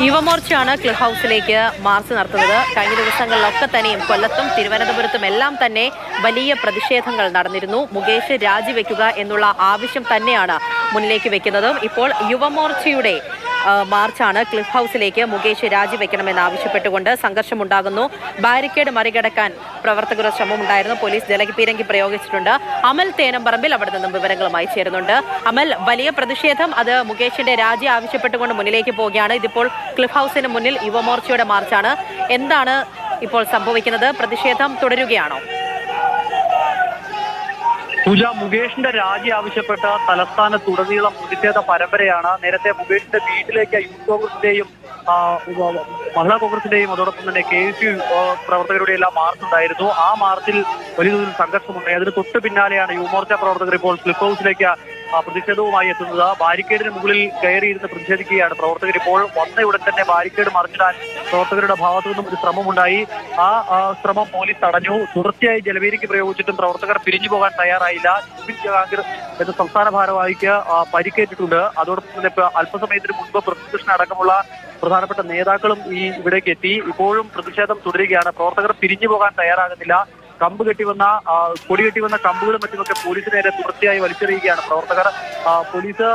യുവമോർച്ചയാണ് cliff ഹൗസിലേക്ക് March നടത്തുന്നത്. കഴിഞ്ഞ ദിവസങ്ങളിലൊക്കെ തന്നെയും കൊല്ലത്തും തിരുവനന്തപുരത്തും എല്ലാം തന്നെ വലിയ പ്രതിഷേധങ്ങൾ നടന്നിരുന്നു. മുകേഷ് രാജിവെക്കുക എന്നുള്ള ആവശ്യം തന്നെയാണ് മുന്നിലേക്ക് വെക്കുന്നത്. ഇപ്പോൾ യുവമോർച്ചയുടെ മാർച്ചാണ് ക്ലിഫ് ഹൗസിലേക്ക് മുകേഷ് രാജിവെക്കണമെന്ന് ആവശ്യപ്പെട്ടുകൊണ്ട് സംഘർഷമുണ്ടാകുന്നു. ബാരിക്കേഡ് മറികടക്കാൻ പ്രവർത്തകരുടെ ശ്രമമുണ്ടായിരുന്നു. പോലീസ് ജലപീരങ്കി പ്രയോഗിച്ചിട്ടുണ്ട്. അമൽ തേനമ്പറമ്പിൽ അവിടെ നിന്നും വിവരങ്ങളുമായി ചേരുന്നുണ്ട്. അമൽ, വലിയ പ്രതിഷേധം, അത് മുകേഷിന്റെ രാജി ആവശ്യപ്പെട്ടുകൊണ്ട് മുന്നിലേക്ക് പോവുകയാണ്. ഇതിപ്പോൾ ക്ലിഫ് ഹൗസിന് മുന്നിൽ യുവമോർച്ചയുടെ മാർച്ചാണ്. എന്താണ് ഇപ്പോൾ സംഭവിക്കുന്നത്? പ്രതിഷേധം തുടരുകയാണോ? പൂജ, മുകേഷിന്റെ രാജി ആവശ്യപ്പെട്ട തലസ്ഥാനത്തുടനീളം പ്രതിഷേധ പരമ്പരയാണ്. നേരത്തെ മുകേഷിന്റെ വീട്ടിലേക്ക് യൂത്ത് കോൺഗ്രസിന്റെയും മഹിളാ കോൺഗ്രസിന്റെയും അതോടൊപ്പം തന്നെ KSU പ്രവർത്തകരുടെ എല്ലാം മാർച്ച് ഉണ്ടായിരുന്നു. ആ മാർച്ചിൽ വലിയ തോതിൽ സംഘർഷമുണ്ടായി. അതിന് തൊട്ട് പിന്നാലെയാണ് യുവമോർച്ച പ്രവർത്തകർ ഇപ്പോൾ ക്ലിഫ് ഹൗസിലേക്ക് പ്രതിഷേധവുമായി എത്തുന്നത്. ബാരിക്കേഡിന് മുകളിൽ കയറിയിരുന്ന് പ്രതിഷേധിക്കുകയാണ് പ്രവർത്തകർ. ഇപ്പോൾ വന്നയുടൻ തന്നെ ബാരിക്കേഡ് മറിച്ചിടാൻ പ്രവർത്തകരുടെ ഭാഗത്തു നിന്നും ഒരു ശ്രമമുണ്ടായി. ആ ശ്രമം പോലീസ് തടഞ്ഞു. തുടർച്ചയായി ജലപീരങ്കി പ്രയോഗിച്ചിട്ടും പ്രവർത്തകർ പിരിഞ്ഞു പോകാൻ തയ്യാറായില്ല. ജഹാംഗീർ എന്ന സംസ്ഥാന ഭാരവാഹിക്ക് പരിക്കേറ്റിട്ടുണ്ട്. അതോടൊപ്പം തന്നെ അല്പസമയത്തിന് മുൻപ് പ്രതികൃഷ്ണൻ അടക്കമുള്ള പ്രധാനപ്പെട്ട നേതാക്കളും ഇവിടേക്ക് എത്തി. ഇപ്പോഴും പ്രതിഷേധം തുടരുകയാണ്. പ്രവർത്തകർ പിരിഞ്ഞു പോകാൻ തയ്യാറാകുന്നില്ല. കൊടി കെട്ടിവന്ന കമ്പുകളും മറ്റുമൊക്കെ പോലീസിന് നേരെ തുടർച്ചയായി വലിച്ചെറിയുകയാണ് പ്രവർത്തകർ. പോലീസ്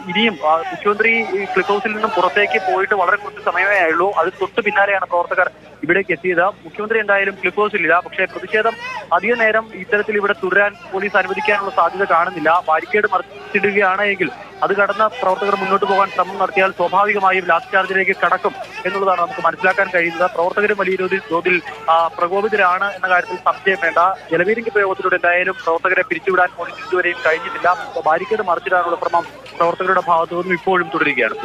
ഇനിയും മുഖ്യമന്ത്രി ക്ലിഫ് ഹൗസിൽ നിന്നും പുറത്തേക്ക് പോയിട്ട് വളരെ കുറച്ച് സമയമേ ആയുള്ളൂ. അതിന് തൊട്ട് പിന്നാലെയാണ് പ്രവർത്തകർ ഇവിടേക്ക് എത്തിയത്. മുഖ്യമന്ത്രി എന്തായാലും ക്ലിഫ് ഹൗസിലില്ല. പക്ഷേ പ്രതിഷേധം അധിക നേരം ഇത്തരത്തിൽ ഇവിടെ തുടരാൻ പോലീസ് അനുവദിക്കാനുള്ള സാധ്യത കാണുന്നില്ല. ബാരിക്കേഡ് മറിച്ചിടുകയാണ് എങ്കിൽ അത് കടന്ന പ്രവർത്തകർ മുന്നോട്ട് പോകാൻ ശ്രമം നടത്തിയാൽ സ്വാഭാവികമായും ലാസ്റ്റ് ചാർജിലേക്ക് കടക്കും എന്നുള്ളതാണ് നമുക്ക് മനസ്സിലാക്കാൻ കഴിയുന്നത്. പ്രവർത്തകരും വലിയ തോതിൽ പ്രകോപിതരാണ് എന്ന കാര്യത്തിൽ സംശയം വേണ്ട. ജലപീരങ്കി പ്രയോഗത്തിലൂടെ എന്തായാലും പ്രവർത്തകരെ പിരിച്ചുവിടാൻ പോലീസ് ഇതുവരെയും കഴിഞ്ഞിട്ടില്ല. ബാരിക്കേഡ് മറിച്ചിടാനുള്ള ശ്രമം പ്രവർത്തകരുടെ ഭാഗത്തു നിന്നും ഇപ്പോഴും തുടരുകയാണ്.